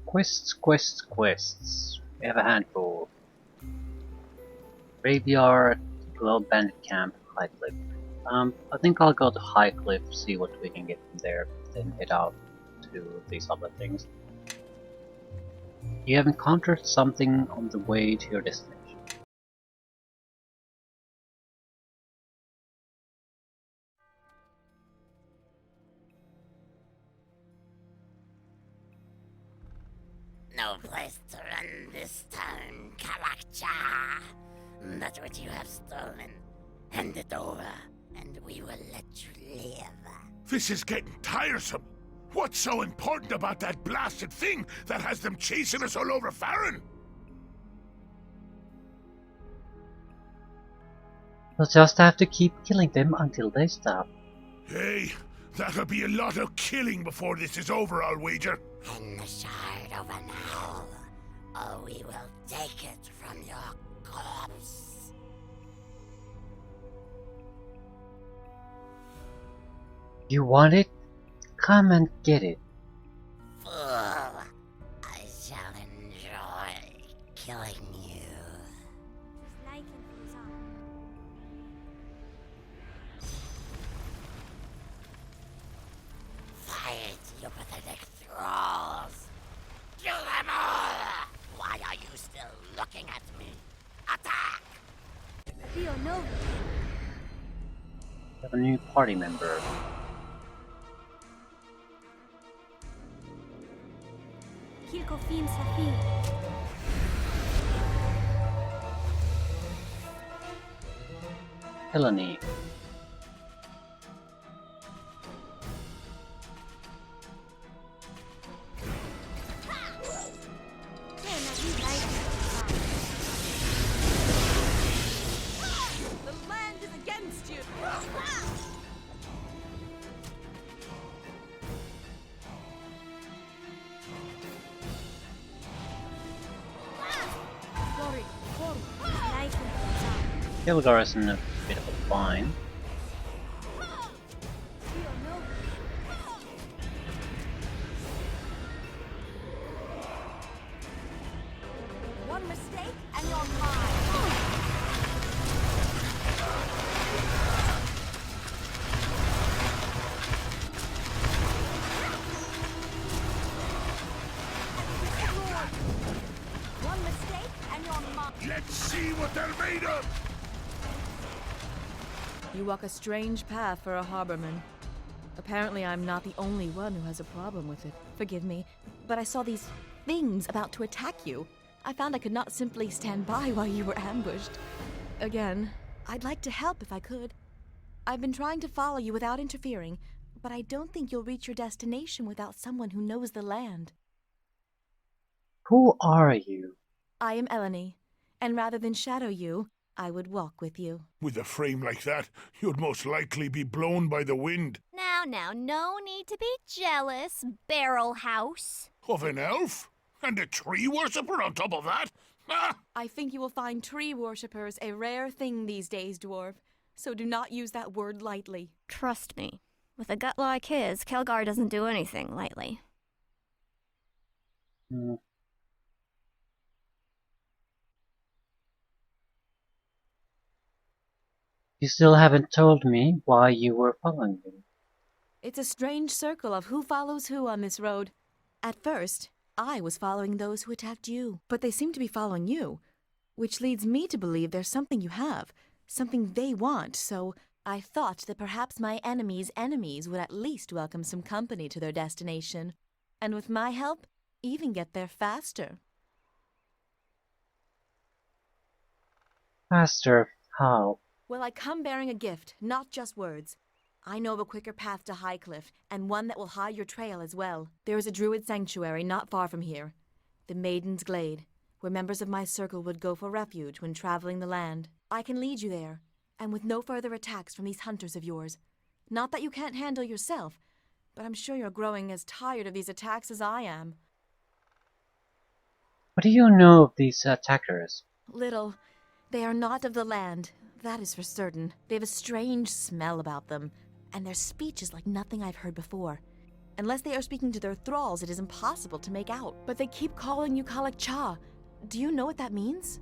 Quests. We have a handful. Graveyard, Globe Bandit Camp, High Cliff. I think I'll go to High Cliff, see what we can get from there, then head out to these other things. You have encountered something on the way to your destination. No place to run this town, Kalakcha. That's what you have stolen. Hand it over, and we will let you live. This is getting tiresome. What's so important about that blasted thing that has them chasing us all over Farron? We'll just have to keep killing them until they stop. Hey, that'll be a lot of killing before this is over, I'll wager. Hand the shard over now, or we will take it from your corpse. You want it? Come and get it. Fool, I shall enjoy killing you. Fight, you pathetic thralls! Kill them all! Why are you still looking at me? Attack! We have a new party member. Helene. The land is against you! Kilgar is in a bit of a bind. One mistake and you're mine! One mistake and you're mine! Let's see what they're made of! You walk a strange path for a harborman. Apparently I'm not the only one who has a problem with it. Forgive me, but I saw these things about to attack you. I found I could not simply stand by while you were ambushed. Again, I'd like to help if I could. I've been trying to follow you without interfering, but I don't think you'll reach your destination without someone who knows the land. Who are you? I am Eleni, and rather than shadow you, I would walk with you. With a frame like that, you'd most likely be blown by the wind. Now, no need to be jealous, Barrel House. Of an elf? And a tree worshipper on top of that? Ah! I think you will find tree worshippers a rare thing these days, dwarf, so do not use that word lightly. Trust me, with a gut like his, Kelgar doesn't do anything lightly. Hmm. You still haven't told me why you were following me. It's a strange circle of who follows who on this road. At first, I was following those who attacked you, but they seem to be following you, which leads me to believe there's something you have, something they want, so I thought that perhaps my enemy's enemies would at least welcome some company to their destination, and with my help, even get there faster. Faster? How? Well, I come bearing a gift, not just words. I know of a quicker path to Highcliff, and one that will hide your trail as well. There is a druid sanctuary not far from here, the Maiden's Glade, where members of my circle would go for refuge when traveling the land. I can lead you there, and with no further attacks from these hunters of yours. Not that you can't handle yourself, but I'm sure you're growing as tired of these attacks as I am. What do you know of these attackers? Little. They are not of the land, that is for certain. They have a strange smell about them, and their speech is like nothing I've heard before. Unless they are speaking to their thralls, it is impossible to make out. But they keep calling you Kalak-Cha. Do you know what that means?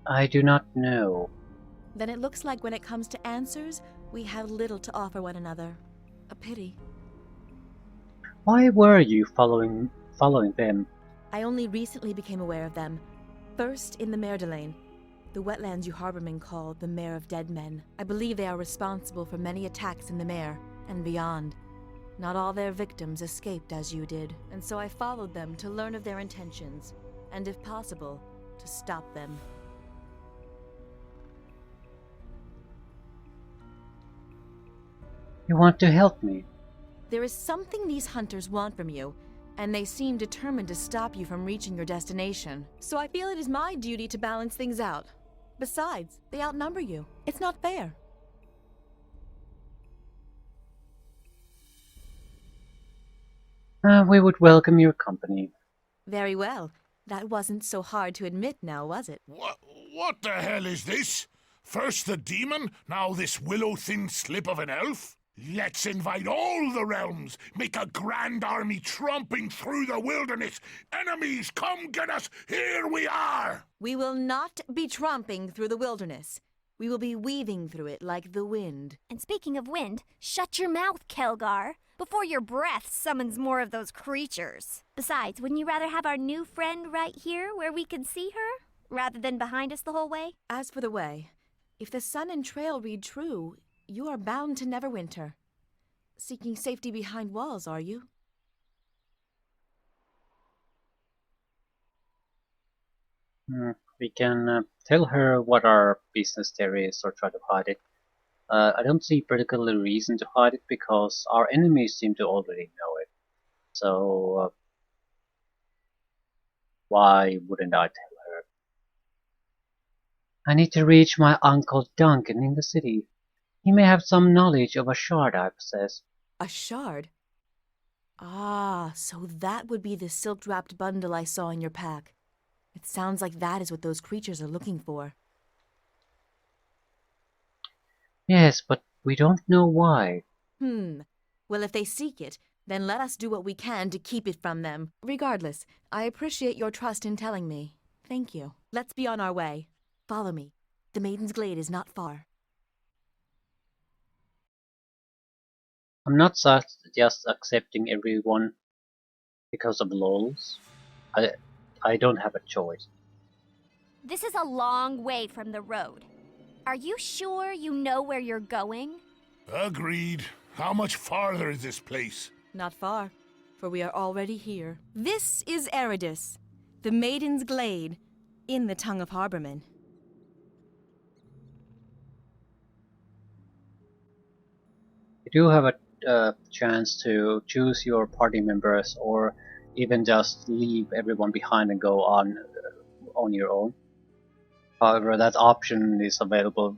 I do not know. Then it looks like when it comes to answers, we have little to offer one another. A pity. Why were you following them? I only recently became aware of them. First, in the Merdelane, the wetlands you harbormen call the Mare of Dead Men. I believe they are responsible for many attacks in the Mare and beyond. Not all their victims escaped as you did, and so I followed them to learn of their intentions, and if possible, to stop them. You want to help me? There is something these hunters want from you, and they seem determined to stop you from reaching your destination. So I feel it is my duty to balance things out. Besides, they outnumber you. It's not fair. We would welcome your company. Very well. That wasn't so hard to admit now, was it? What the hell is this? First the demon, now this willow-thin slip of an elf? Let's invite all the realms, make a grand army tromping through the wilderness. Enemies, come get us, here we are! We will not be tromping through the wilderness. We will be weaving through it like the wind. And speaking of wind, shut your mouth, Kelgar, before your breath summons more of those creatures. Besides, wouldn't you rather have our new friend right here where we can see her, rather than behind us the whole way? As for the way, if the sun and trail read true, you are bound to Neverwinter. Seeking safety behind walls, are you? We can tell her what our business there is or try to hide it. I don't see particular reason to hide it because our enemies seem to already know it. So why wouldn't I tell her? I need to reach my uncle Duncan in the city. He may have some knowledge of a shard I possess. A shard? Ah, so that would be the silk-wrapped bundle I saw in your pack. It sounds like that is what those creatures are looking for. Yes, but we don't know why. Well, if they seek it, then let us do what we can to keep it from them. Regardless, I appreciate your trust in telling me. Thank you. Let's be on our way. Follow me. The Maiden's Glade is not far. I'm not just accepting everyone because of lols. I don't have a choice. This is a long way from the road. Are you sure you know where you're going? Agreed. How much farther is this place? Not far, for we are already here. This is Eridus, the Maiden's Glade, in the tongue of Harbormen. You do have a chance to choose your party members or even just leave everyone behind and go on your own. However, that option is available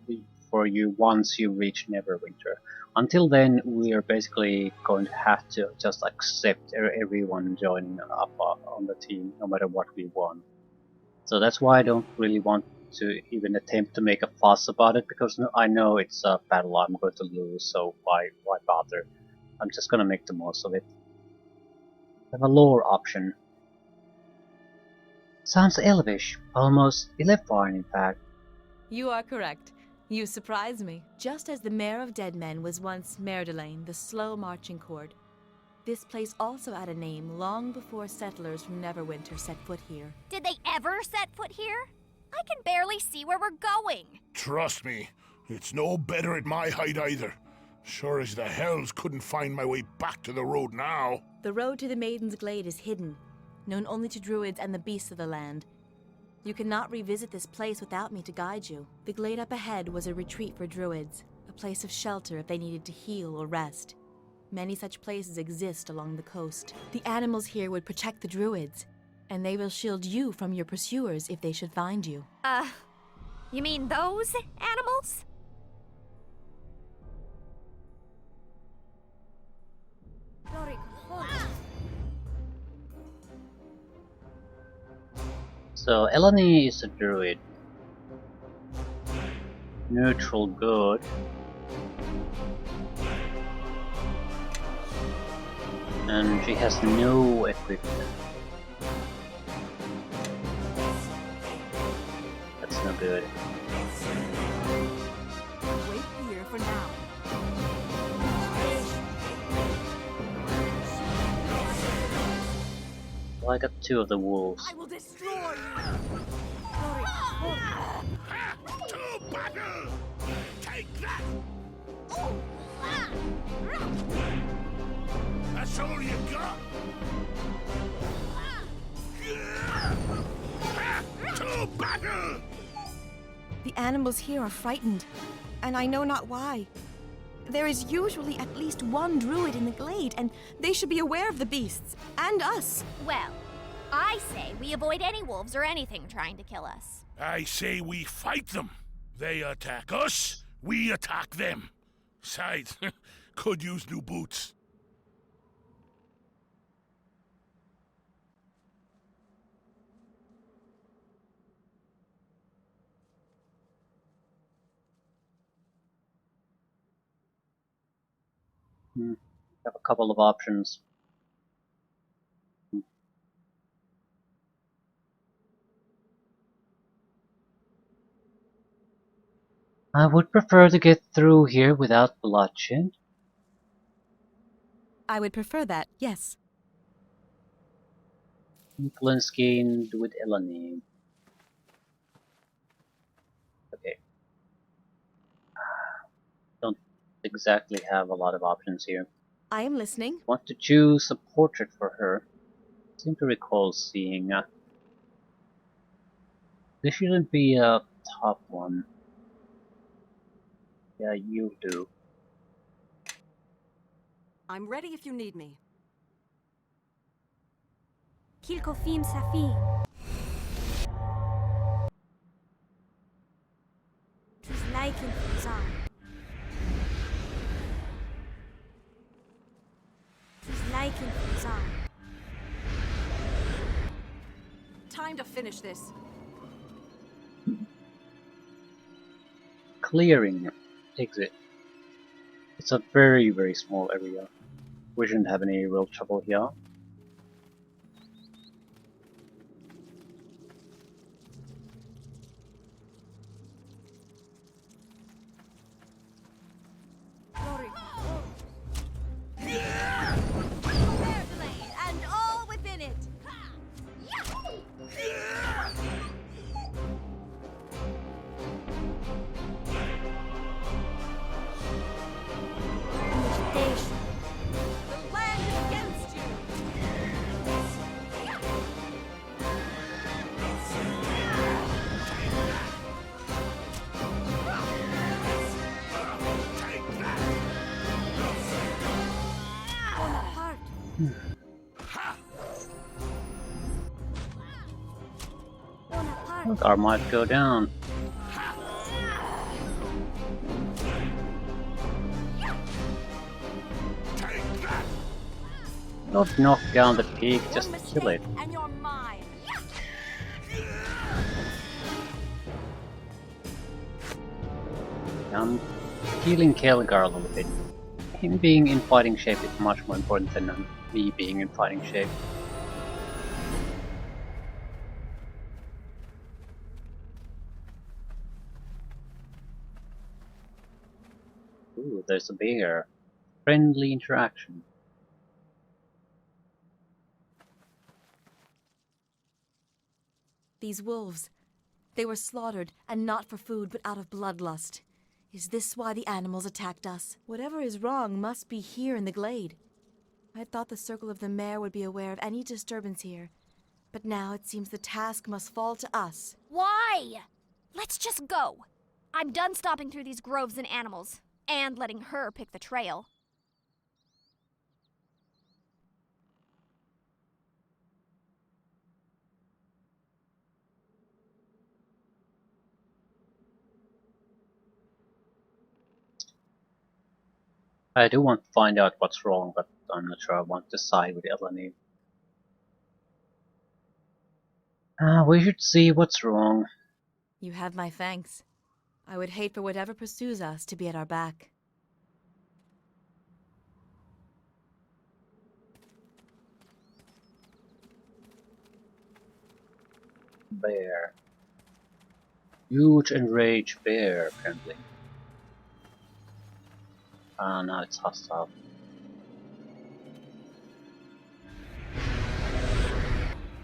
for you once you reach Neverwinter. Until then, we are basically going to have to just accept everyone joining up on the team, no matter what we want. So that's why I don't really want to even attempt to make a fuss about it, because I know it's a battle I'm going to lose, so why bother? I'm just gonna make the most of it. I have a lore option. Sounds elvish, almost Illifine in fact. You are correct. You surprise me. Just as the Mare of Dead Men was once Merdelane, the slow marching court, this place also had a name long before settlers from Neverwinter set foot here. Did they ever set foot here? I can barely see where we're going. Trust me, it's no better at my height either. Sure as the hells couldn't find my way back to the road now. The road to the Maiden's Glade is hidden, known only to druids and the beasts of the land. You cannot revisit this place without me to guide you. The glade up ahead was a retreat for druids, a place of shelter if they needed to heal or rest. Many such places exist along the coast. The animals here would protect the druids, and they will shield you from your pursuers if they should find you. You mean those animals? So Eleni is a druid. Neutral good. And she has no equipment. That's no good. Wait here for now. Well, I got 2 of the wolves. I will destroy you. To battle! Take that! That's all you got? To battle! The animals here are frightened, and I know not why. There is usually at least one druid in the glade, and they should be aware of the beasts, and us. Well, I say we avoid any wolves or anything trying to kill us. I say we fight them. They attack us, we attack them. Besides, could use new boots. Have a couple of options. I would prefer to get through here without bloodshed. I would prefer that, yes. Influence gained with Eleni. Okay. Don't exactly have a lot of options here. I am listening. Want to choose a portrait for her. Seem to recall seeing this shouldn't be a top one. Yeah, you do. I'm ready if you need me. Kilko Fim Safi. Tis like in Fuzan. Tis like in Fuzan. Time to finish this. Clearing exit. It's a very, very small area. We shouldn't have any real trouble here. And all within it. The land is against you. Bonaparte. Look, our might go down. Don't knock down the pig, just One kill it. mistake and you're mine. I'm healing Kelgar a little bit. Him being in fighting shape is much more important than me being in fighting shape. Ooh, there's a bear. Friendly interaction. These wolves. They were slaughtered, and not for food, but out of bloodlust. Is this why the animals attacked us? Whatever is wrong must be here in the glade. I thought the Circle of the Mare would be aware of any disturbance here, but now it seems the task must fall to us. Why? Let's just go. I'm done stomping through these groves and animals, and letting her pick the trail. I do want to find out what's wrong, but I'm not sure I want to side with Eleni. We should see what's wrong. You have my thanks. I would hate for whatever pursues us to be at our back. bear. Huge enraged bear, apparently. Ah, now it's hostile.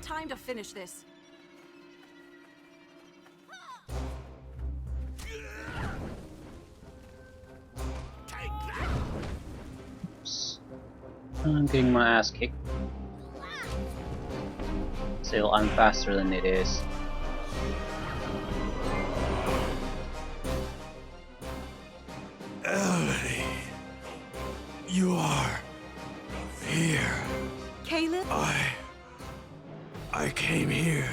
Time to finish this. Oops. I'm getting my ass kicked. Still, I'm faster than it is. Elodie, you are here. Caleb? I came here.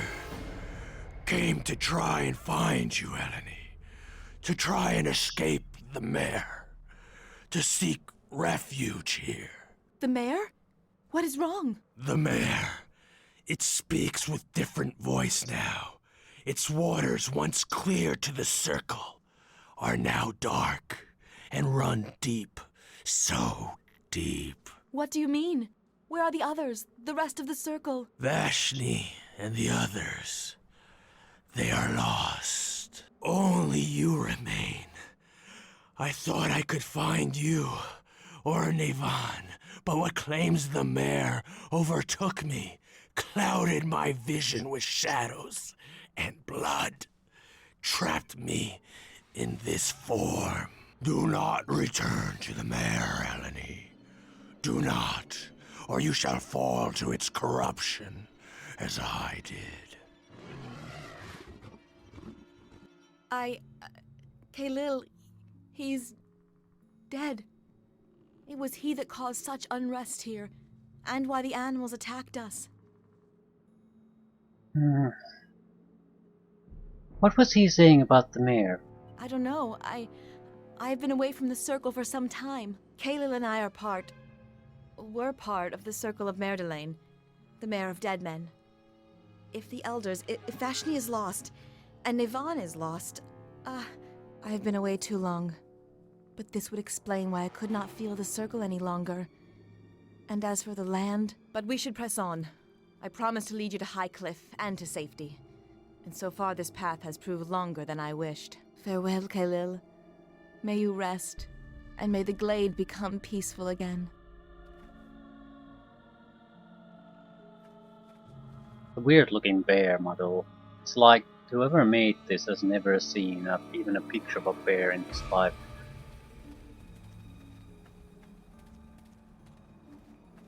Came to try and find you, Elodie. To try and escape the mayor. To seek refuge here. The mayor? What is wrong? The mayor. It speaks with different voice now. Its waters, once clear to the circle, are now dark and run deep. So deep. What do you mean? Where are the others? The rest of the circle? Vashni and the others. They are lost. Only you remain. I thought I could find you, or Nevan, but what claims the mayor overtook me, clouded my vision with shadows and blood, trapped me in this form. Do not return to the mayor, Eleni. Do not, or you shall fall to its corruption, as I did. Kahlil, he's dead. It was he that caused such unrest here, and why the animals attacked us. What was he saying about the mayor? I don't know. I've been away from the circle for some time. Kahlil and I were part of the circle of Merdelaine, the mayor of dead men. If the elders, if Vashni is lost, and Nevan is lost, I've been away too long. But this would explain why I could not feel the circle any longer. And as for the land, but we should press on. I promise to lead you to High Cliff and to safety. And so far this path has proved longer than I wished. Farewell, Kahlil. May you rest, and may the glade become peaceful again. A weird looking bear model. It's like whoever made this has never seen even a picture of a bear in his life.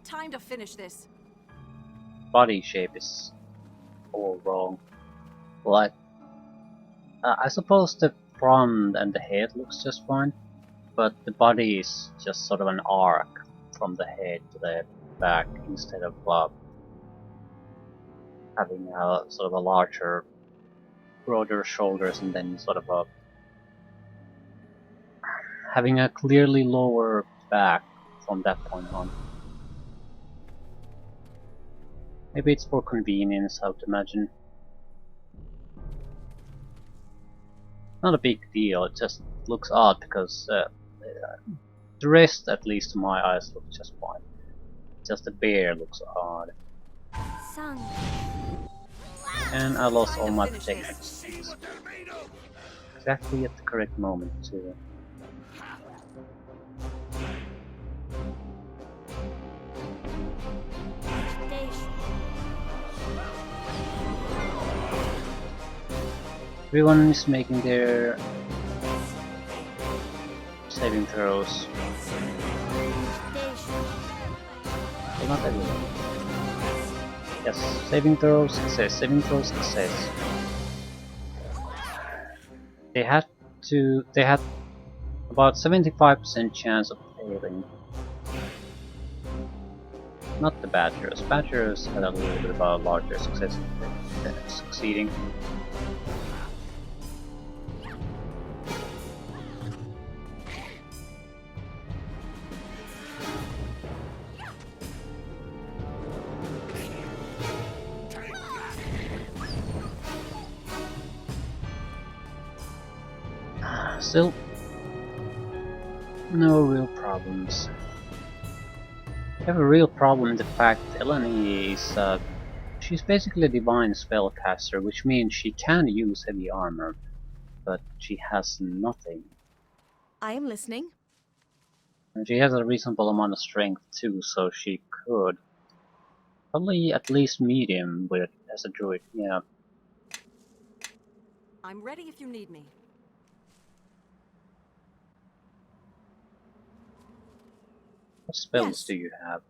Time to finish this. Body shape is all wrong. Like, I suppose the front and the head looks just fine, but the body is just sort of an arc from the head to the back instead of having a sort of a larger, broader shoulders and then sort of having a clearly lower back from that point on. Maybe it's for convenience, I would imagine. Not a big deal, it just looks odd because the rest, at least to my eyes, look just fine. Just the bear looks odd. Sung. And I lost all my Finish protection. See what they're made of. Exactly at the correct moment too. Everyone is making their saving throws. Well, not everyone. Yes, saving throws, success, saving throws, success. They had about 75% chance of failing. Not the Badgers. Badgers had a little bit of a larger success than succeeding. Still, no real problems. I have a real problem in the fact Eleni is she's basically a divine spellcaster, which means she can use heavy armor, but she has nothing. I am listening. And she has a reasonable amount of strength too, so she could. Probably at least medium with as a druid, yeah. I'm ready if you need me. What spells Yes. do you have?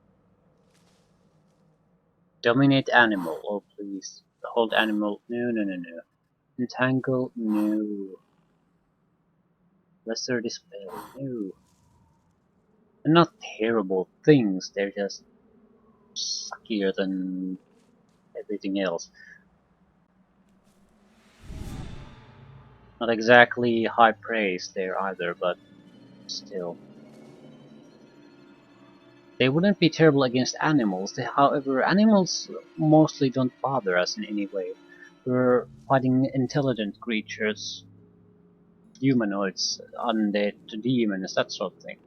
Dominate animal, oh please. Hold animal, no, no, no, no. Entangle, no. Lesser dispel, no. They're not terrible things, they're just suckier than everything else. Not exactly high praise there either, but still. They wouldn't be terrible against animals, however, animals mostly don't bother us in any way. We're fighting intelligent creatures, humanoids, undead, demons, that sort of thing.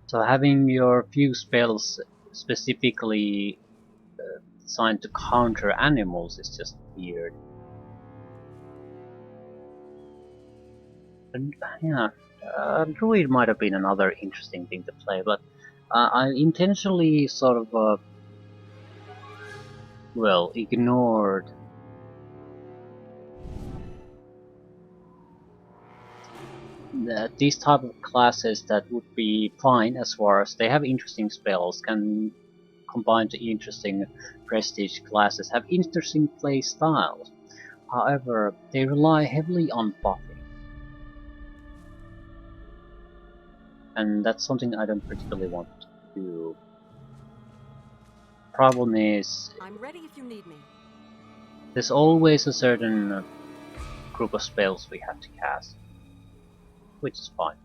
So having your few spells specifically designed to counter animals is just weird. And, yeah, druid might have been another interesting thing to play, but I intentionally sort of, well, ignored these type of classes that would be fine as far as they have interesting spells, can combine to interesting prestige classes, have interesting play styles. However, they rely heavily on buffing. And that's something I don't particularly want to do. Problem is, I'm ready if you need me. there's always a certain group of spells we have to cast, which is fine.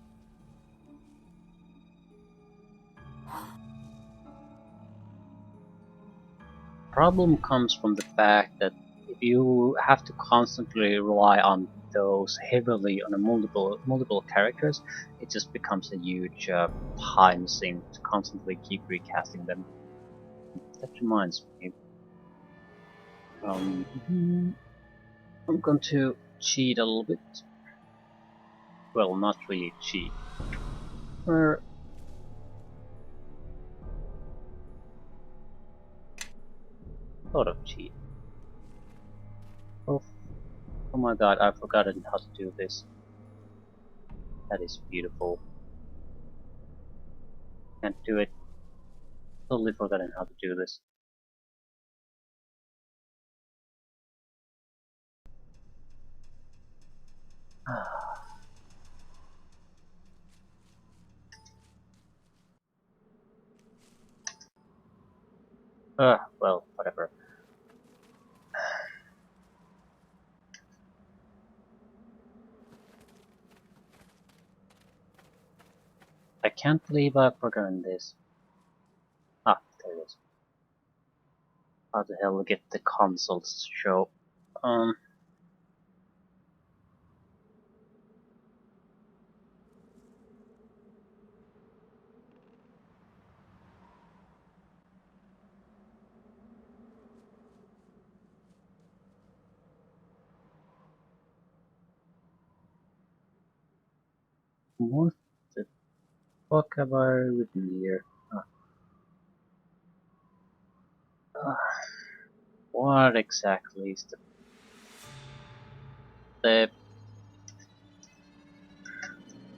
Problem comes from the fact that if you have to constantly rely on those heavily on a multiple characters, it just becomes a huge time sink to constantly keep recasting them. That reminds me. I'm going to cheat a little bit. Well, not really cheat. Or sort of cheat. Oh, oh my god, I've forgotten how to do this. That is beautiful. Can't do it. Totally forgotten how to do this. Well, whatever. I can't believe I've forgotten this. Ah, there it is. How the hell get the consoles to show? What the fuck have I written here? Uh, what exactly is the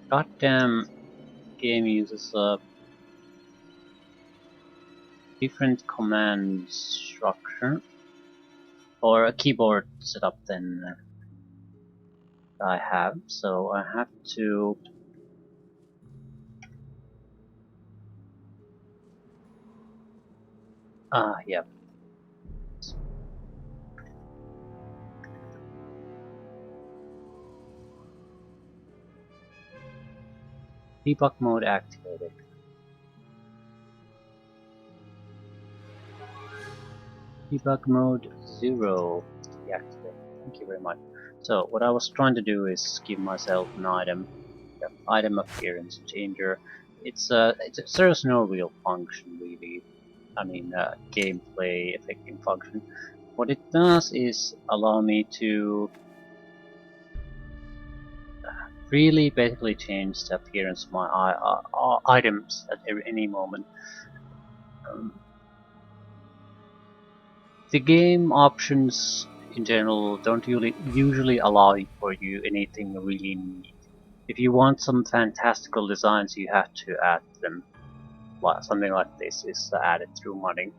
goddamn game uses a different command structure or a keyboard setup than I have, so I have to yeah. Debug mode activated. Debug mode 0 deactivated. Thank you very much. So what I was trying to do is give myself an item, item appearance changer. It serves no real function really. gameplay affecting function. What it does is allow me to really basically change the appearance of my items at any moment. The game options in general don't usually allow for you anything really neat. If you want some fantastical designs, you have to add them. Something like this is added through modding.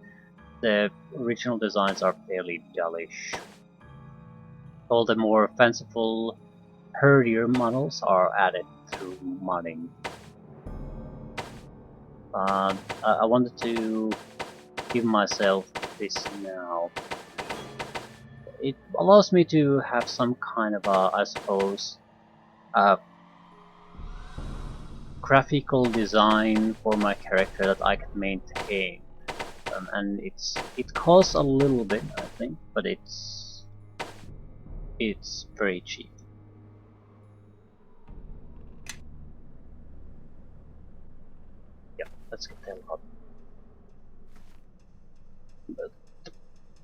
The original designs are fairly dullish. All the more fanciful, herdier models are added through modding. I wanted to give myself this now. It allows me to have some kind of I suppose, graphical design for my character that I can maintain. And it costs a little bit, I think, but it's very cheap. Yep, let's get that up.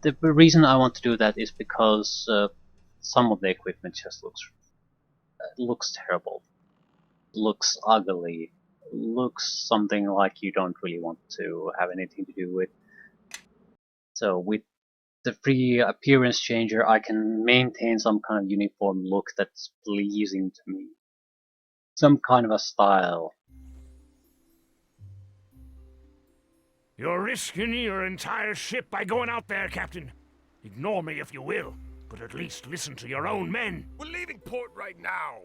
The reason I want to do that is because some of the equipment just looks terrible, looks ugly, looks something like you don't really want to have anything to do with. So with the free appearance changer, I can maintain some kind of uniform look that's pleasing to me. Some kind of a style. You're risking your entire ship by going out there, Captain. Ignore me if you will, but at least listen to your own men. We're leaving port right now.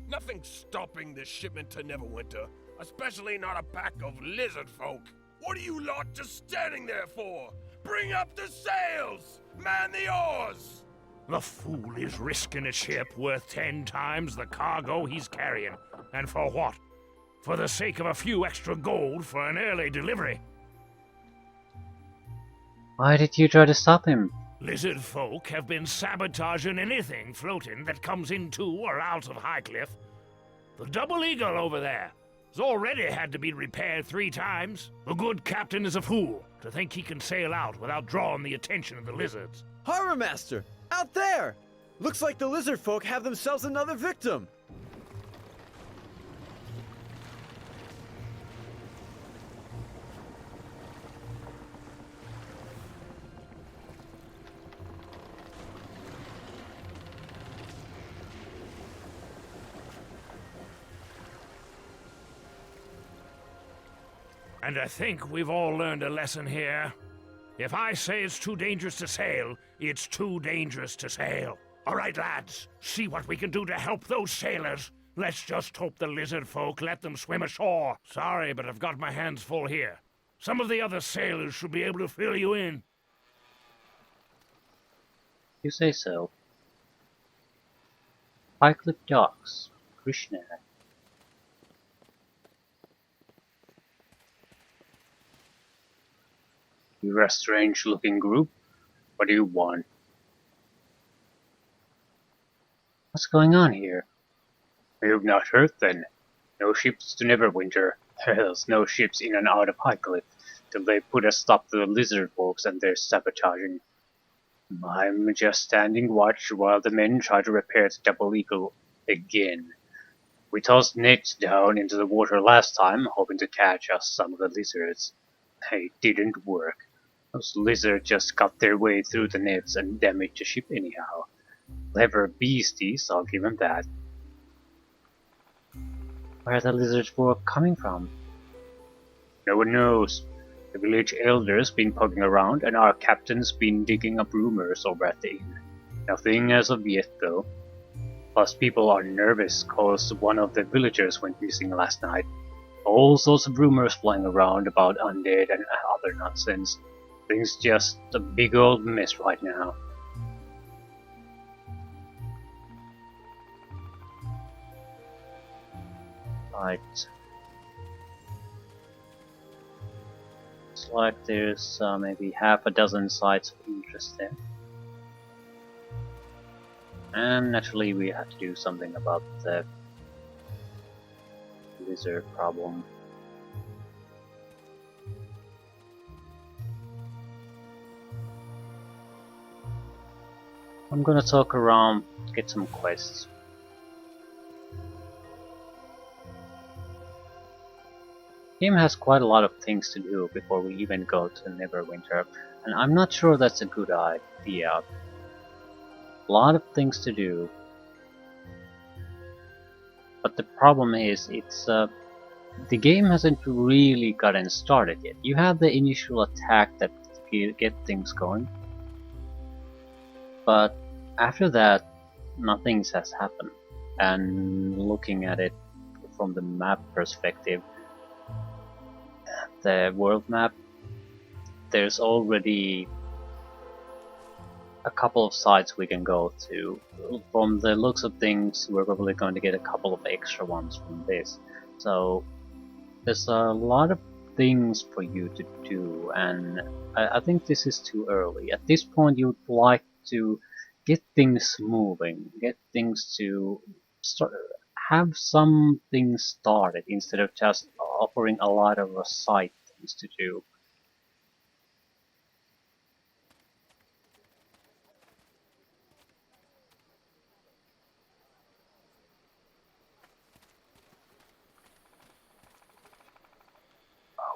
Nothing's stopping this shipment to Neverwinter, especially not a pack of lizard folk. What are you lot just standing there for? Bring up the sails! Man the oars! The fool is risking a ship worth 10 times the cargo he's carrying. And for what? For the sake of a few extra gold for an early delivery. Why did you try to stop him? Lizard folk have been sabotaging anything floating that comes into or out of Highcliff. The Double Eagle over there has already had to be repaired 3 times. The good captain is a fool to think he can sail out without drawing the attention of the lizards. Harbor Master! Out there! Looks like the lizard folk have themselves another victim! And I think we've all learned a lesson here. If I say it's too dangerous to sail, it's too dangerous to sail. All right, lads, see what we can do to help those sailors. Let's just hope the lizard folk let them swim ashore. Sorry, but I've got my hands full here. Some of the other sailors should be able to fill you in. You say so. Highcliff Docks, Krishna. You're a strange-looking group. What do you want? What's going on here? You've not heard then. No ships to Neverwinter. There's no ships in and out of Highcliff till they put a stop to the lizard folks and their sabotaging. I'm just standing watch while the men try to repair the Double Eagle again. We tossed nets down into the water last time, hoping to catch us some of the lizards. It didn't work. Those lizards just got their way through the nets and damaged the ship anyhow. Clever beasties, I'll give them that. Where are the lizards coming from? No one knows. The village elder's been poking around, and our captain's been digging up rumors over at the inn. Nothing as of yet, though. Plus, people are nervous cause one of the villagers went missing last night. All sorts of rumors flying around about undead and other nonsense. Things just a big old mess right now. Right. Looks like there's maybe half a dozen sites of interest there. And naturally we have to do something about the lizard problem. I'm gonna talk around, get some quests. Game has quite a lot of things to do before we even go to Neverwinter, and I'm not sure that's a good idea. A lot of things to do, but the problem is the game hasn't really gotten started yet. You have the initial attack that get things going, but after that, nothing has happened. And looking at it from the map perspective, the world map, there's already a couple of sites we can go to. From the looks of things, we're probably going to get a couple of extra ones from this. So there's a lot of things for you to do, and I think this is too early. At this point, you'd like to get things moving, get things to start, have some things started instead of just offering a lot of side things to do.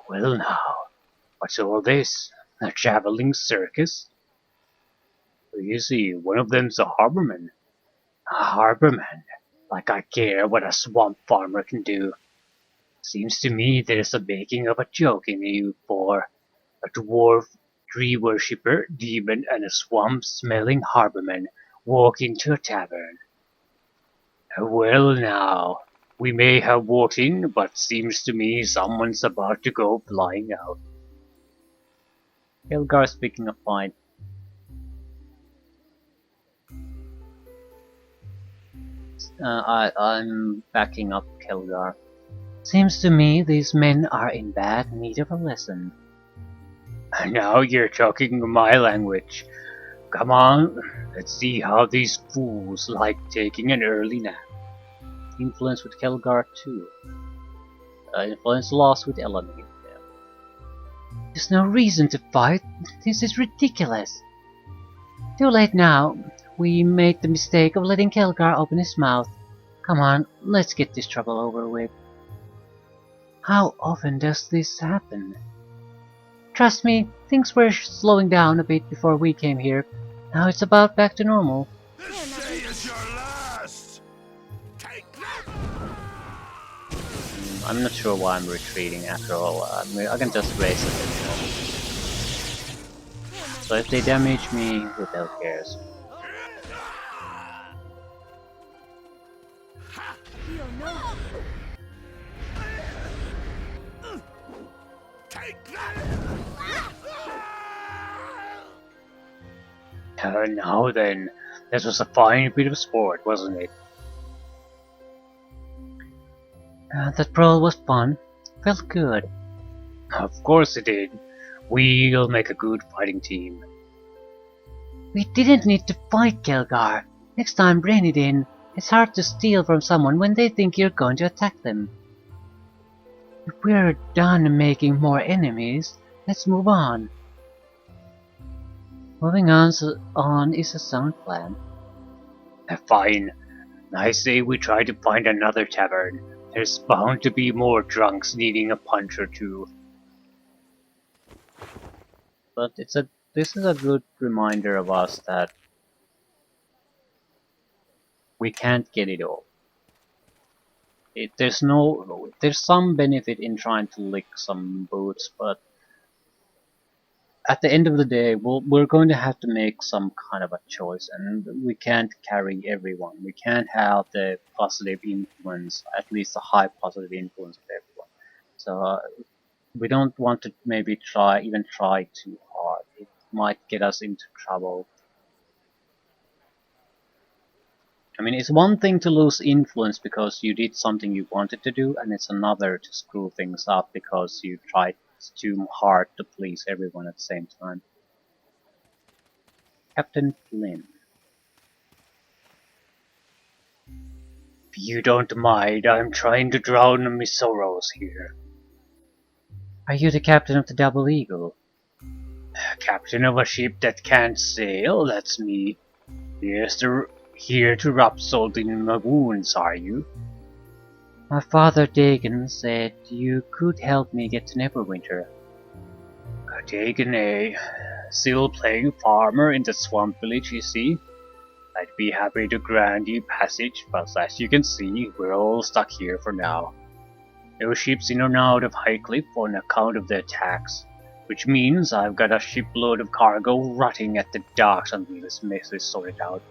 Well now, what's all this? A traveling circus? You see, one of them's a harborman. A harborman? Like I care what a swamp farmer can do. Seems to me there's a making of a joke in you for a dwarf, tree worshipper, demon, and a swamp-smelling harborman walk into a tavern. Well now, we may have walked in, but seems to me someone's about to go flying out. Elgar speaking of fine. I'm backing up Kelgar. Seems to me these men are in bad need of a lesson. Now you're talking my language. Come on, let's see how these fools like taking an early nap. Influence with Kelgar too. Influence lost with Elamir. There's no reason to fight. This is ridiculous. Too late now. We made the mistake of letting Kelgar open his mouth. Come on, let's get this trouble over with. How often does this happen? Trust me, things were slowing down a bit before we came here. Now it's about back to normal. This day is your last! Take that! I'm not sure why I'm retreating after all. I can just raise it. So if they damage me, who the hell cares? Take that! Now then, this was a fine bit of sport, wasn't it? That brawl was fun. Felt good. Of course it did. We'll make a good fighting team. We didn't need to fight, Kelgar. Next time, rein it in. It's hard to steal from someone when they think you're going to attack them. If we're done making more enemies, let's move on. Moving on is a sound plan. Fine. I say we try to find another tavern. There's bound to be more drunks needing a punch or two. But this is a good reminder of us that we can't get it all. There's some benefit in trying to lick some boots, but at the end of the day, we're going to have to make some kind of a choice, and we can't carry everyone. We can't have the positive influence, at least a high positive influence of everyone. So we don't want to maybe try too hard. It might get us into trouble. I mean, it's one thing to lose influence because you did something you wanted to do, and it's another to screw things up because you tried too hard to please everyone at the same time. Captain Flynn. If you don't mind, I'm trying to drown my sorrows here. Are you the captain of the Double Eagle? Captain of a ship that can't sail, that's me. Here to rub salt in my wounds, are you? My father Dagon said you could help me get to Neverwinter. Dagon, eh? Still playing farmer in the swamp village, you see? I'd be happy to grant you passage, but as you can see, we're all stuck here for now. No ships in or out of Highcliffe on account of the attacks, which means I've got a shipload of cargo rotting at the docks until this mess is sorted out.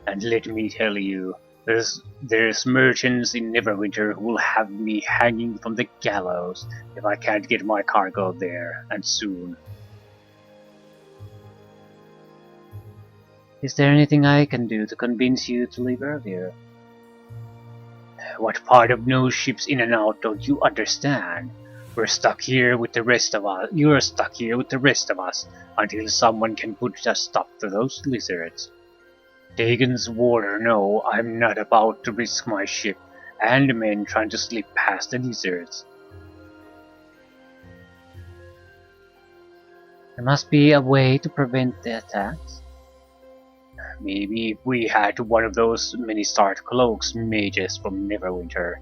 And let me tell you, there's merchants in Neverwinter who will have me hanging from the gallows if I can't get my cargo there, and soon. Is there anything I can do to convince you to leave earlier? What part of no ships in and out don't you understand? We're stuck here with the rest of us. You're stuck here with the rest of us until someone can put a stop to those lizards. Dagon's water, no, I'm not about to risk my ship and men trying to slip past the lizards. There must be a way to prevent the attacks. Maybe if we had one of those mini-start cloaks mages from Neverwinter.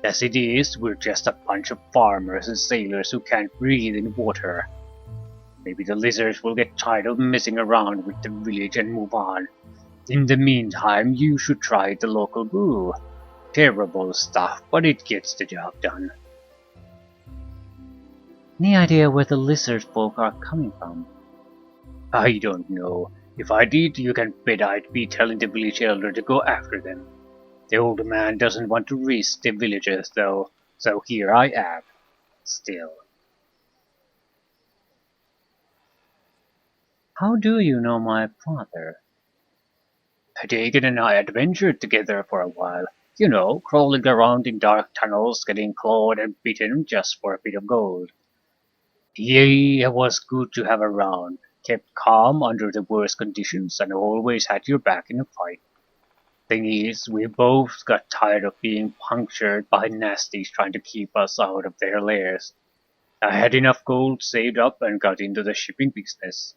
As it is, we're just a bunch of farmers and sailors who can't breathe in water. Maybe the lizards will get tired of messing around with the village and move on. In the meantime, you should try the local brew. Terrible stuff, but it gets the job done. Any idea where the lizard folk are coming from? I don't know. If I did, you can bet I'd be telling the village elder to go after them. The old man doesn't want to risk the villagers, though, so here I am. Still. How do you know my father? Dagon and I adventured together for a while. You know, crawling around in dark tunnels, getting clawed and bitten just for a bit of gold. He was good to have around, kept calm under the worst conditions, and always had your back in a fight. Thing is, we both got tired of being punctured by nasties trying to keep us out of their lairs. I had enough gold saved up and got into the shipping business.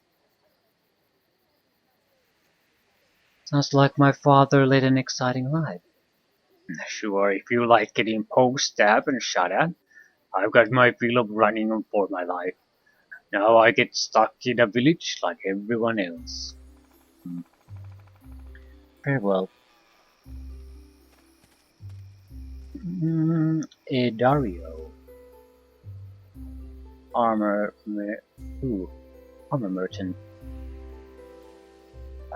Sounds like my father led an exciting life. Sure, if you like getting poked, stabbed, and shot at, I've got my fill of running for my life. Now I get stuck in a village like everyone else. Very well. Dario. Armor merchant.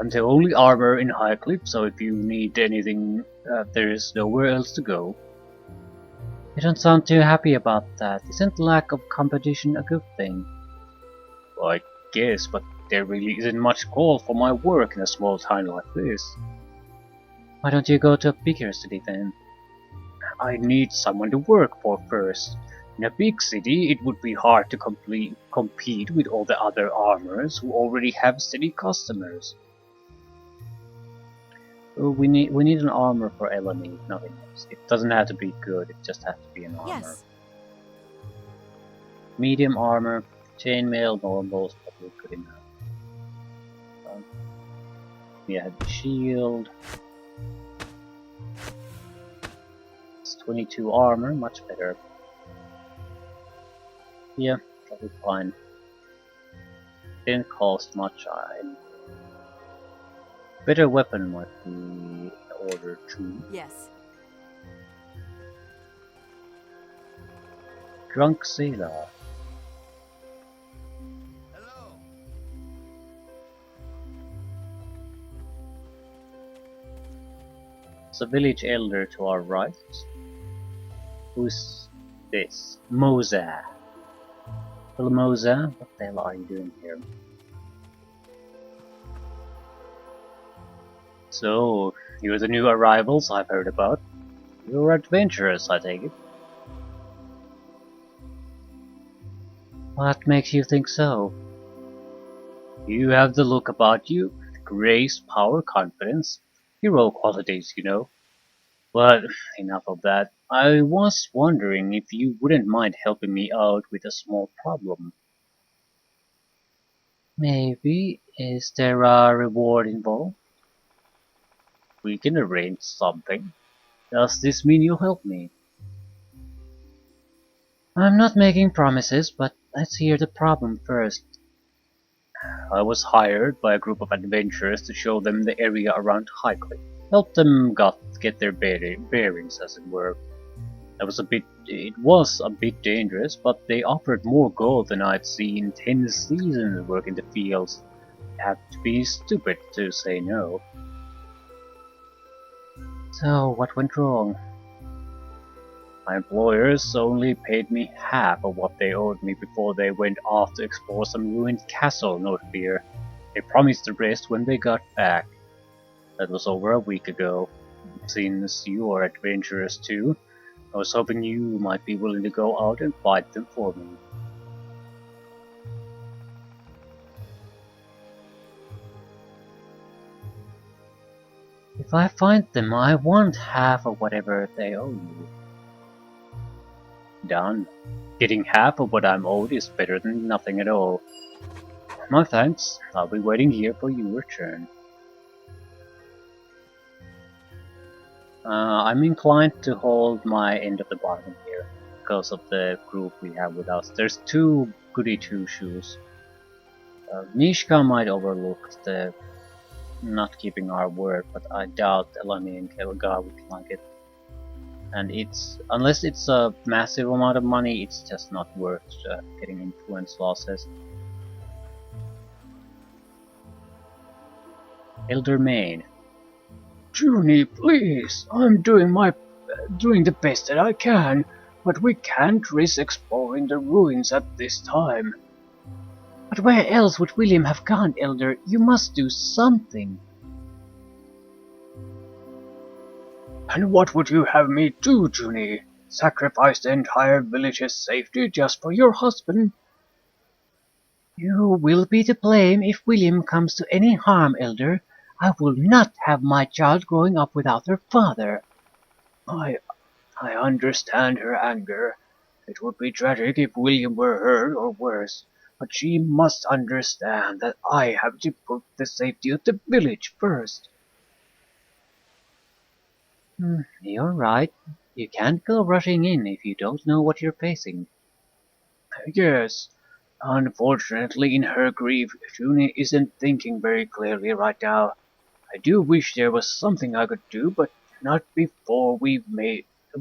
I'm the only armor in Highcliffe, so if you need anything, there's nowhere else to go. You don't sound too happy about that. Isn't lack of competition a good thing? Well, I guess, but there really isn't much call for my work in a small town like this. Why don't you go to a bigger city then? I need someone to work for first. In a big city, it would be hard to compete with all the other armors who already have steady customers. We need an armor for Eleni, nothing else. It doesn't have to be good, it just has to be an armor. Yes. Medium armor, chainmail, normal is probably good enough. Yeah, the shield. It's 22 armor, much better. Yeah, probably fine. Didn't cost much. Better weapon might be order 2. Yes. Drunk sailor. Hello. It's a village elder to our right. Who's this? Moza. Hello Moza, what the hell are you doing here? So, you're the new arrivals I've heard about. You're adventurous, I take it. What makes you think so? You have the look about you, grace, power, confidence, hero qualities, you know. But enough of that. I was wondering if you wouldn't mind helping me out with a small problem. Maybe. Is there a reward involved? We can arrange something. Does this mean you'll help me? I'm not making promises, but let's hear the problem first. I was hired by a group of adventurers to show them the area around Highcliffe. Help them get their bearings, as it were. It was a bit dangerous, but they offered more gold than I'd seen 10 seasons work in the fields. You have to be stupid to say no. So, what went wrong? My employers only paid me half of what they owed me before they went off to explore some ruined castle north of here. They promised the rest when they got back. That was over a week ago. Since you are adventurous too, I was hoping you might be willing to go out and fight them for me. If I find them, I want half of whatever they owe you. Done. Getting half of what I'm owed is better than nothing at all. No thanks. I'll be waiting here for your return. I'm inclined to hold my end of the bargain here, because of the group we have with us. There's two goody two-shoes. Nishka might overlook the not keeping our word, but I doubt Elani and Kelgar would like it. And unless it's a massive amount of money, it's just not worth getting influence losses. Elder Main. Junie, please, I'm doing the best that I can, but we can't risk exploring the ruins at this time. But where else would William have gone, Elder? You must do something. And what would you have me do, Junie? Sacrifice the entire village's safety just for your husband? You will be to blame if William comes to any harm, Elder. I will not have my child growing up without her father. I understand her anger. It would be tragic if William were hurt or worse, but she must understand that I have to put the safety of the village first. You're right. You can't go rushing in if you don't know what you're facing. Yes. Unfortunately, in her grief, Junie isn't thinking very clearly right now. I do wish there was something I could do, but not before we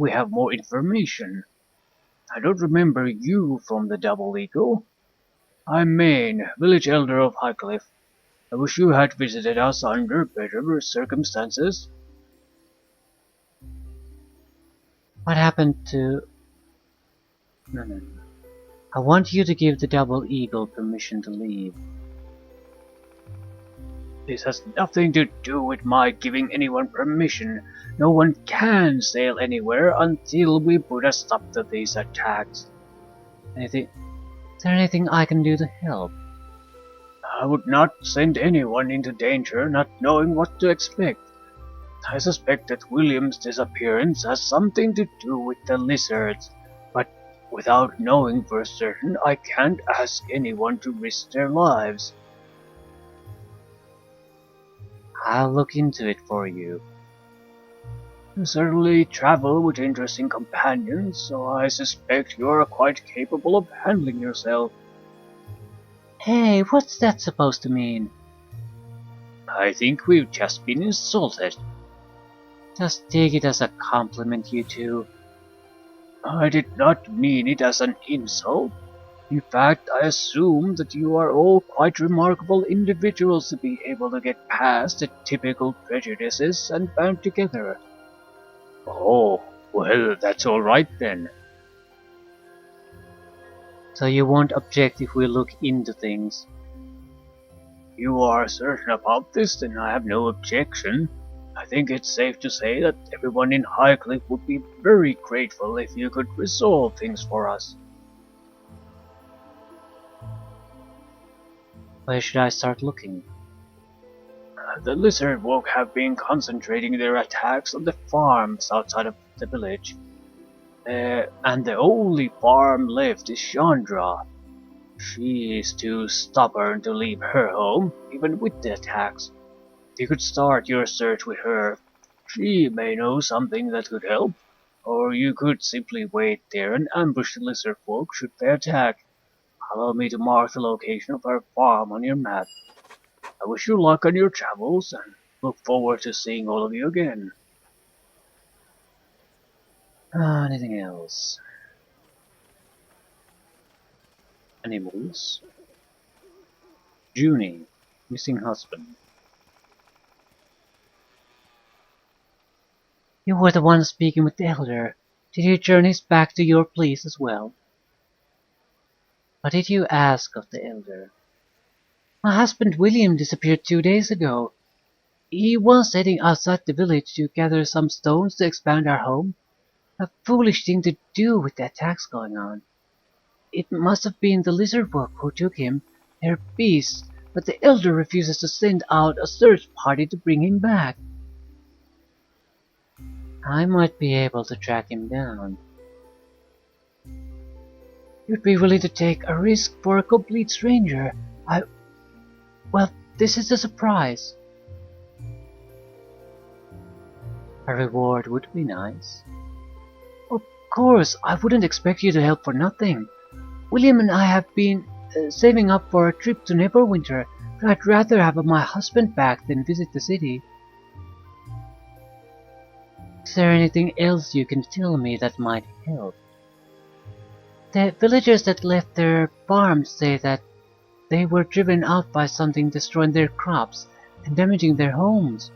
have more information. I don't remember you from the Double Eagle. I'm Maine, village elder of Highcliffe. I wish you had visited us under better circumstances. What happened to... No. I want you to give the Double Eagle permission to leave. This has nothing to do with my giving anyone permission. No one can sail anywhere until we put a stop to these attacks. Is there anything I can do to help? I would not send anyone into danger not knowing what to expect. I suspect that William's disappearance has something to do with the lizards, but without knowing for certain, I can't ask anyone to risk their lives. I'll look into it for you. You certainly travel with interesting companions, so I suspect you're quite capable of handling yourself. Hey, what's that supposed to mean? I think we've just been insulted. Just take it as a compliment, you two. I did not mean it as an insult. In fact, I assume that you are all quite remarkable individuals to be able to get past the typical prejudices and band together. Oh, well, that's all right then. So you won't object if we look into things? You are certain about this, then I have no objection. I think it's safe to say that everyone in Highcliffe would be very grateful if you could resolve things for us. Where should I start looking? The lizard folk have been concentrating their attacks on the farms outside of the village. And the only farm left is Chandra. She is too stubborn to leave her home, even with the attacks. You could start your search with her. She may know something that could help, or you could simply wait there and ambush the lizard folk should they attack. Allow me to mark the location of our farm on your map. I wish you luck on your travels and look forward to seeing all of you again. Anything else? Animals? Junie, missing husband. You were the one speaking with the elder. Did he journeys back to your place as well? What did you ask of the elder? My husband William disappeared 2 days ago. He was heading outside the village to gather some stones to expand our home. A foolish thing to do with the attacks going on. It must have been the lizard folk who took him. They're beasts, but the elder refuses to send out a search party to bring him back. I might be able to track him down. You'd be willing to take a risk for a complete stranger. Well, this is a surprise. A reward would be nice. Of course, I wouldn't expect you to help for nothing. William and I have been saving up for a trip to Neverwinter, but I'd rather have my husband back than visit the city. Is there anything else you can tell me that might help? The villagers that left their farms say that they were driven out by something destroying their crops and damaging their homes.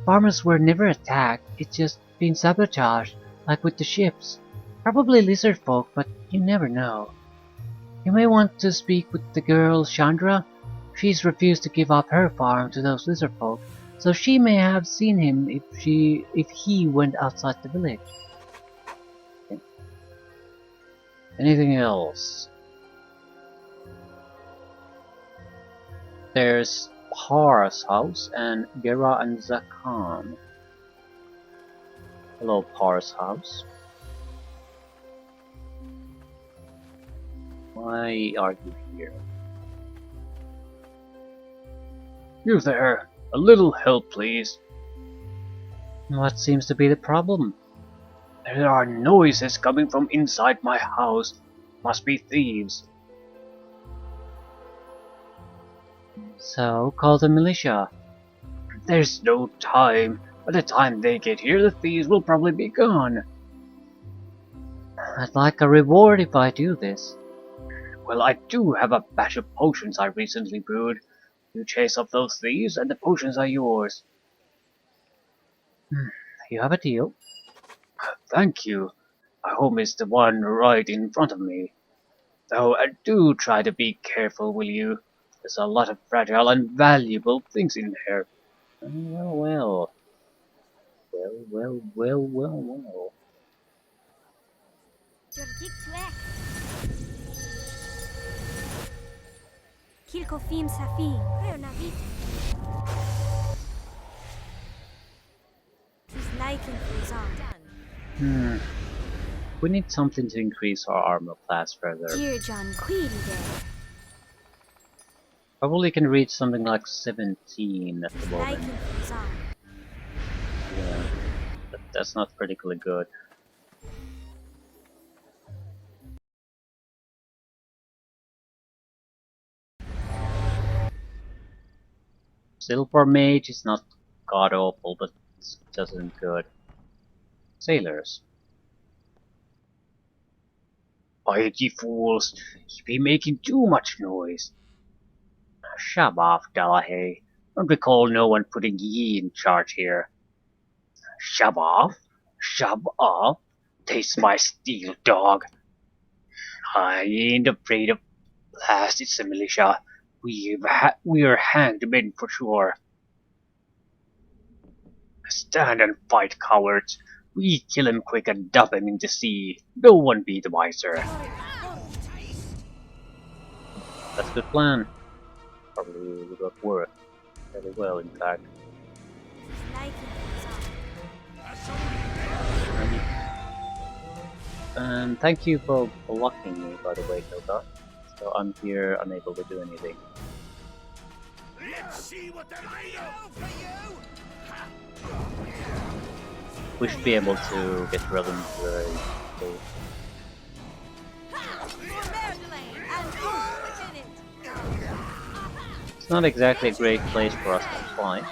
Farmers were never attacked, it's just been sabotaged, like with the ships. Probably lizard folk, but you never know. You may want to speak with the girl Chandra. She's refused to give up her farm to those lizard folk, so she may have seen him if he went outside the village. Okay. Anything else? There's Par's house and Gera and Zakan. Hello, Par's house. Why are you here? You there! A little help, please. What seems to be the problem? There are noises coming from inside my house. Must be thieves. So, call the militia. There's no time. By the time they get here, the thieves will probably be gone. I'd like a reward if I do this. Well, I do have a batch of potions I recently brewed. You chase off those thieves and the potions are yours. You have a deal. Thank you. My home is the one right in front of me. Though do try to be careful, will you? There's a lot of fragile and valuable things in there. Well. We need something to increase our armor class further. Probably can reach something like 17 at the moment. Yeah, but that's not particularly good. Silver Mage is not god awful, but it doesn't good. Sailors. Quiet, ye fools! You be making too much noise. Shove off, Delahaye. Don't recall no one putting ye in charge here. Shove off? Shove off? Taste my steel, dog. I ain't afraid of blast, it's the militia. We're hanged men for sure. Stand and fight, cowards. We kill him quick and dump him in the sea. No one be the wiser. That's a good plan. Probably would have worked very well, in fact. And thank you for blocking me, by the way, Hilda. So I'm here unable to do anything. Let's see what they're made of for you! We should be able to get rid of them very quickly. It's not exactly a great place for us to fight.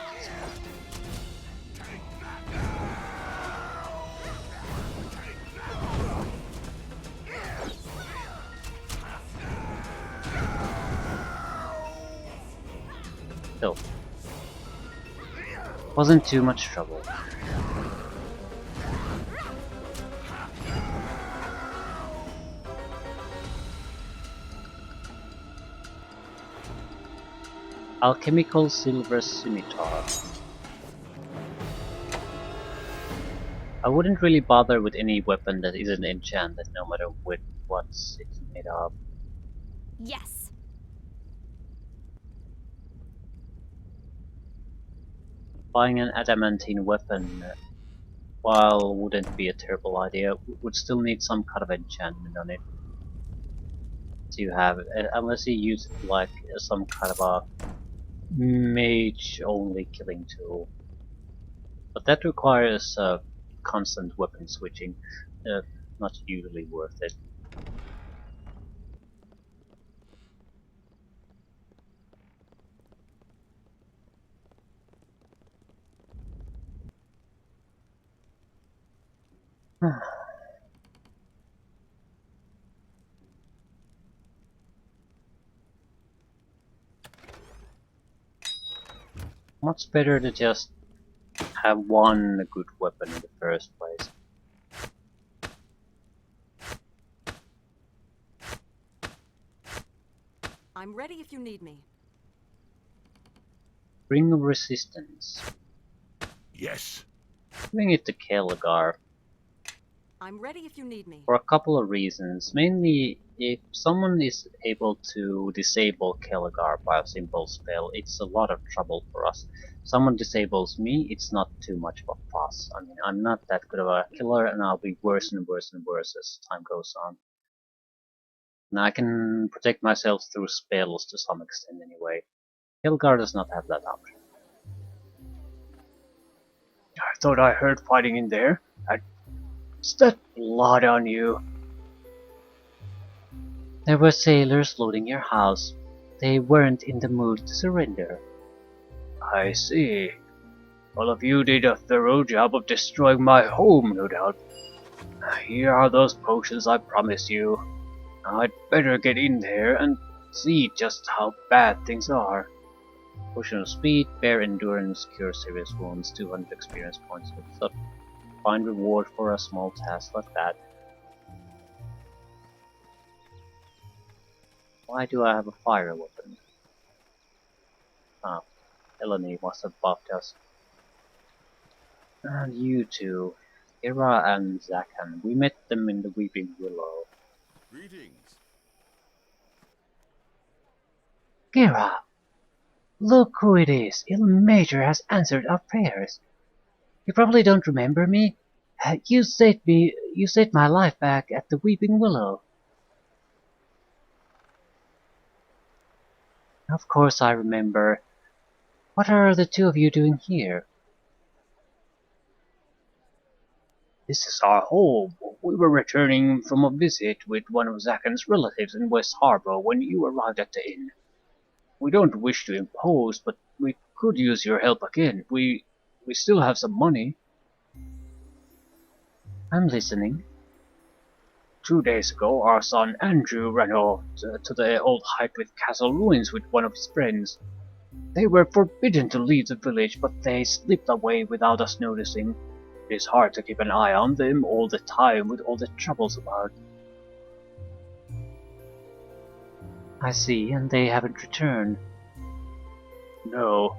Still, wasn't too much trouble. Alchemical silver scimitar. I wouldn't really bother with any weapon that isn't enchanted, no matter what it's made of. Yes. Buying an adamantine weapon, while wouldn't be a terrible idea, would still need some kind of enchantment on it. So you have, unless you use it like some kind of a mage-only killing tool. But that requires constant weapon switching, not usually worth it. Much better to just have one good weapon in the first place. I'm ready if you need me. Ring of Resistance. Yes. Giving it to Kelgar I'm ready if you need me. for a couple of reasons. Mainly, if someone is able to disable Kelgar by a simple spell, it's a lot of trouble for us. Someone disables me, it's not too much of a fuss. I mean, I'm not that good of a killer, and I'll be worse and worse and worse as time goes on. And I can protect myself through spells to some extent anyway. Kelgar does not have that option. I thought I heard fighting in there. Is that blood on you? There were sailors looting your house. They weren't in the mood to surrender. I see. All of you did a thorough job of destroying my home, no doubt. Here are those potions I promised you. I'd better get in there and see just how bad things are. Potion of speed, bear endurance, cure serious wounds, 200 experience points. It's a fine reward for a small task like that. Why do I have a fire weapon? Ah, Eleni must have buffed us. And you two, Ira and Zakan, we met them in the Weeping Willow. Greetings. Gira! Look who it is! Il Major has answered our prayers. You probably don't remember me. You saved my life back at the Weeping Willow. Of course I remember. What are the two of you doing here? This is our home. We were returning from a visit with one of Zakan's relatives in West Harbor when you arrived at the inn. We don't wish to impose, but we could use your help again. We still have some money. I'm listening. 2 days ago, our son Andrew ran off to the old Highcliffe Castle ruins with one of his friends. They were forbidden to leave the village, but they slipped away without us noticing. It is hard to keep an eye on them all the time with all the troubles about. I see, and they haven't returned. No,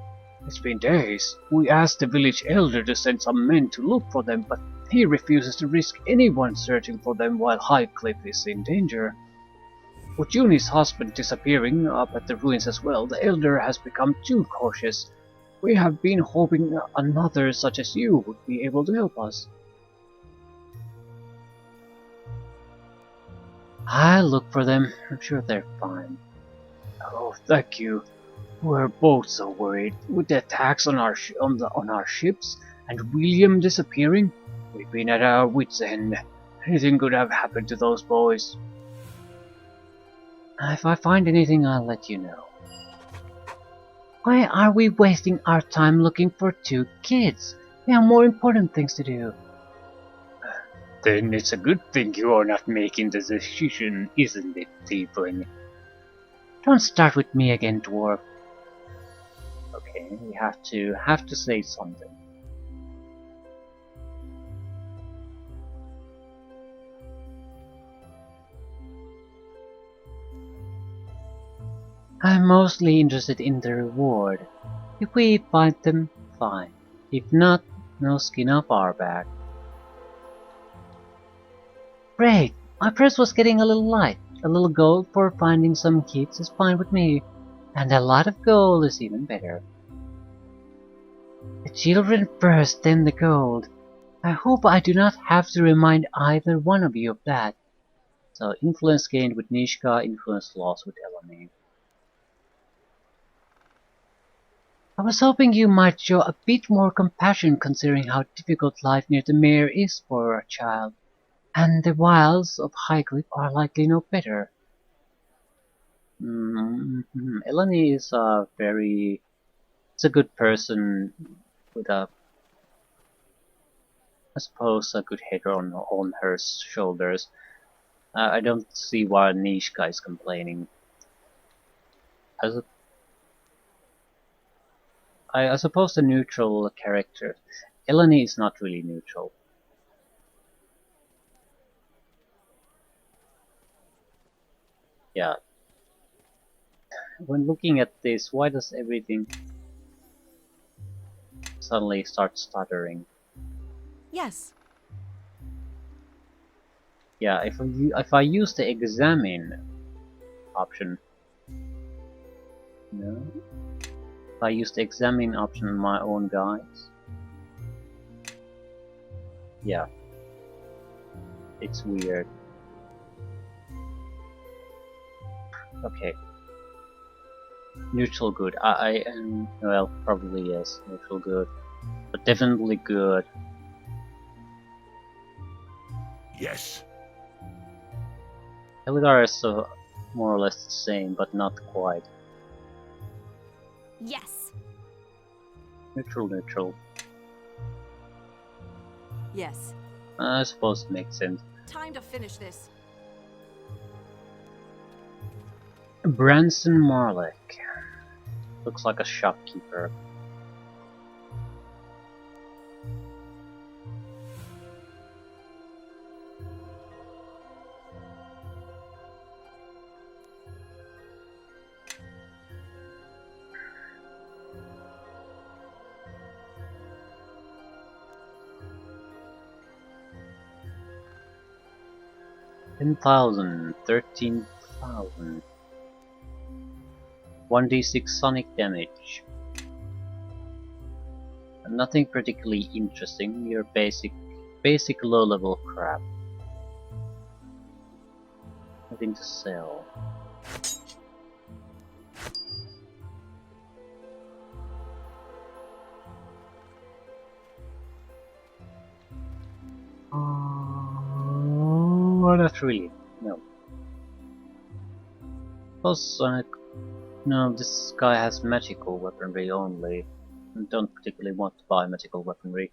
it's been days. We asked the village elder to send some men to look for them, but he refuses to risk anyone searching for them while Highcliffe is in danger. With Juni's husband disappearing up at the ruins as well, the elder has become too cautious. We have been hoping another such as you would be able to help us. I'll look for them. I'm sure they're fine. Oh, thank you. We're both so worried. With the attacks on our ships, And William disappearing? We've been at our wits' end. Anything could have happened to those boys. If I find anything, I'll let you know. Why are we wasting our time looking for 2 kids? We have more important things to do. Then it's a good thing you are not making the decision, isn't it, Tiefling? Don't start with me again, dwarf. Okay, we have to say something. I'm mostly interested in the reward. If we find them, fine. If not, no skin off our back. Great! My purse was getting a little light. A little gold for finding some kids is fine with me. And a lot of gold is even better. The children first, then the gold. I hope I do not have to remind either one of you of that. So, influence gained with Nishka, influence lost with Eleni. I was hoping you might show a bit more compassion considering how difficult life near the mare is for a child. And the wilds of Highcliffe are likely no better. Eleni is a it's a good person with I suppose, a good head on her shoulders. I don't see why Nishka is complaining. As I suppose the neutral character. Eleni is not really neutral. Yeah. When looking at this, why does everything suddenly start stuttering? Yes. Yeah, if I use the examine option, no. If I use the examine option on my own guys, yeah, it's weird. Okay. Neutral good. I am, well, probably yes, neutral good. But definitely good. Yes. Elgar is more or less the same, but not quite. Yes. Neutral, neutral. Yes. I suppose it makes sense. Time to finish this. Branson Marlick. Looks like a shopkeeper. $10,000, 13,000. 1d6 sonic damage. Nothing particularly interesting, your basic low-level crap. Nothing to sell. Oh, not really. No. Plus, no, this guy has magical weaponry only. I don't particularly want to buy magical weaponry.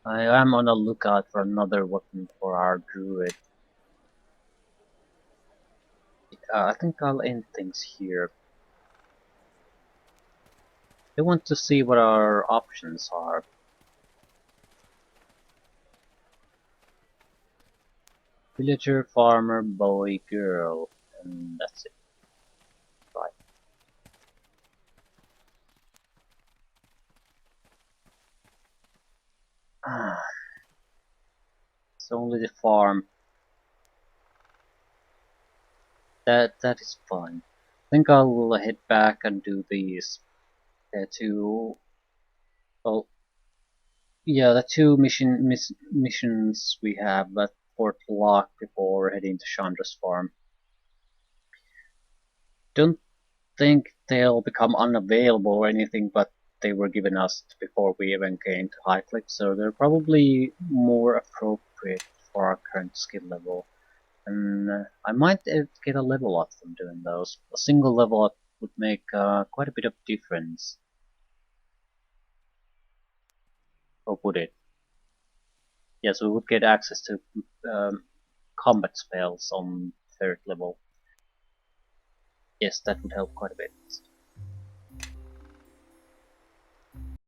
I am on the lookout for another weapon for our druid. I think I'll end things here. I want to see what our options are. Villager, farmer, boy, girl, and that's it. Right. It's only the farm. That is fine. I think I will head back and do these two. Well, yeah, the two missions we have at Fort Lock before heading to Chandra's farm. Don't think they'll become unavailable or anything, but they were given us before we even gained high click, so they're probably more appropriate for our current skill level. And I might get a level up from doing those. A single level up would make quite a bit of difference. Or would it? Yes, we would get access to combat spells on 3rd level. Yes, that would help quite a bit.